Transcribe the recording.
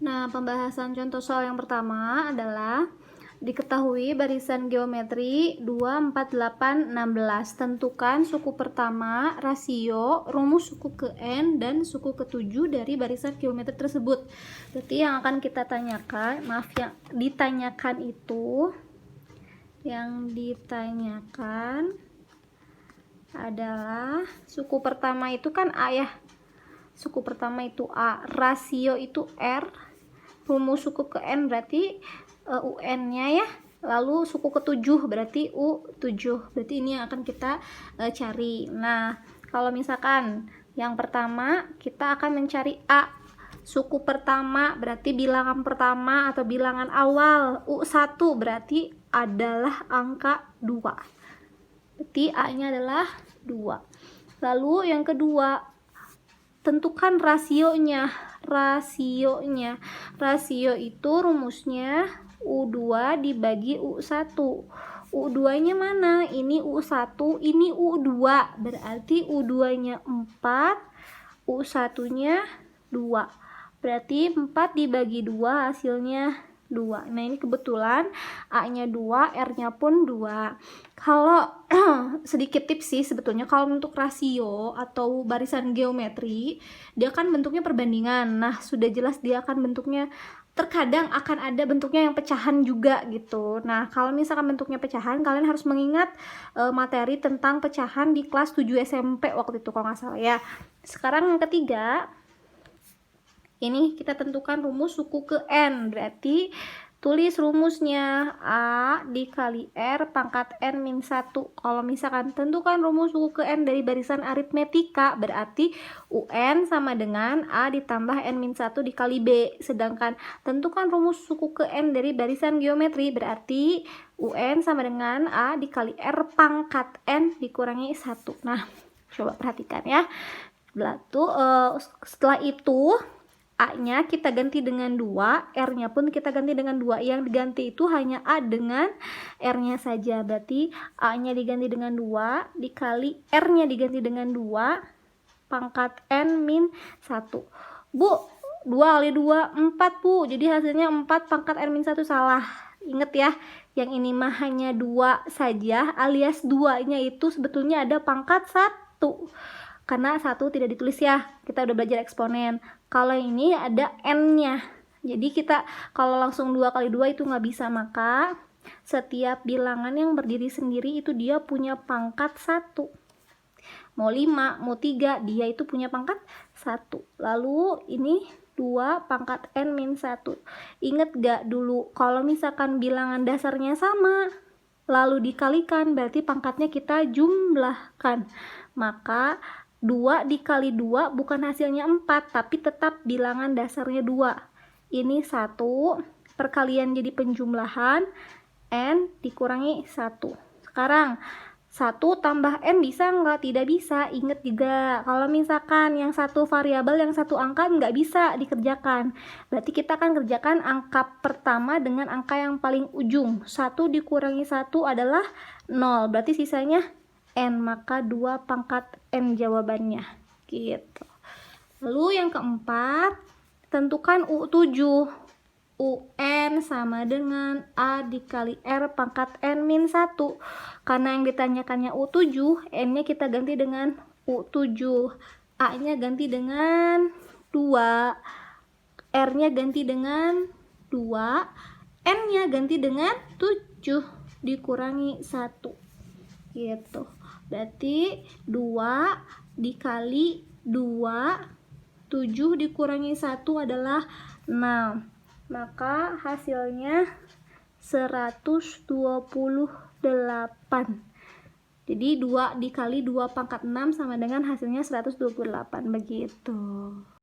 Nah, pembahasan contoh soal yang pertama adalah diketahui barisan geometri 2, 4, 8, 16. Tentukan suku pertama, rasio, rumus suku ke N, dan suku ke-7 dari barisan geometri tersebut. Berarti yang akan kita tanyakan, yang ditanyakan adalah suku pertama itu kan A ya. Suku pertama itu A, rasio itu R, rumus suku ke N berarti UN-nya ya, lalu suku ke-7 berarti U7. Berarti ini yang akan kita cari. Nah, kalau misalkan yang pertama kita akan mencari A, suku pertama berarti bilangan pertama atau bilangan awal, U1 berarti adalah angka 2. Berarti A-nya adalah 2. Lalu yang kedua, tentukan rasionya. Rasio itu rumusnya U2 dibagi U1. U2-nya mana? Ini U1, ini U2. Berarti U2-nya 4, U1-nya 2. Berarti 4 dibagi 2 hasilnya 2. Nah, ini kebetulan A-nya 2, R-nya pun 2. Kalau sedikit tips sih sebetulnya, kalau untuk rasio atau barisan geometri, dia kan bentuknya perbandingan. Nah, sudah jelas dia akan bentuknya, terkadang akan ada bentuknya yang pecahan juga gitu. Nah, kalau misalkan bentuknya pecahan, kalian harus mengingat materi tentang pecahan di kelas 7 SMP waktu itu kalau nggak salah ya. Sekarang yang ketiga, ini kita tentukan rumus suku ke N. Berarti tulis rumusnya A dikali R pangkat N min 1. Kalau misalkan tentukan rumus suku ke N dari barisan aritmetika, berarti UN sama dengan A ditambah N min 1 dikali B. Sedangkan tentukan rumus suku ke N dari barisan geometri, berarti UN sama dengan A dikali R pangkat N dikurangi 1. Nah, coba perhatikan ya. Setelah itu A-nya kita ganti dengan 2, R-nya pun kita ganti dengan 2. Yang diganti itu hanya A dengan R-nya saja. Berarti A-nya diganti dengan 2, dikali R-nya diganti dengan 2, pangkat N min 1. Bu, 2 kali 2, 4 Bu. Jadi hasilnya 4 pangkat N min 1, salah. Ingat ya, yang ini mah hanya 2 saja, alias 2-nya itu sebetulnya ada pangkat 1. Karena 1 tidak ditulis ya, kita udah belajar eksponen. Kalau ini ada N-nya, jadi kita kalau langsung 2 kali 2 itu nggak bisa, maka setiap bilangan yang berdiri sendiri itu dia punya pangkat 1. Mau 5, mau 3, dia itu punya pangkat 1. Lalu ini 2 pangkat N min 1. Ingat gak dulu, kalau misalkan bilangan dasarnya sama, lalu dikalikan, berarti pangkatnya kita jumlahkan. Maka 2 dikali 2 bukan hasilnya 4, tapi tetap bilangan dasarnya 2. Ini 1, perkalian jadi penjumlahan, N dikurangi 1. Sekarang 1 tambah N bisa nggak? Tidak bisa. Ingat juga, kalau misalkan yang satu variabel, yang satu angka nggak bisa dikerjakan. Berarti kita akan kerjakan angka pertama dengan angka yang paling ujung. 1 dikurangi 1 adalah 0. Berarti sisanya N, maka 2 pangkat N jawabannya gitu. Lalu yang keempat, tentukan U7. UN sama dengan A dikali R pangkat N min 1. Karena yang ditanyakannya U7, N-nya kita ganti dengan U7, A-nya ganti dengan 2, R-nya ganti dengan 2, N-nya ganti dengan 7 dikurangi 1 gitu. Berarti 2 dikali 2, 7 dikurangi 1 adalah 6. Maka hasilnya 128. Jadi 2 dikali 2 pangkat 6 sama dengan hasilnya 128 begitu.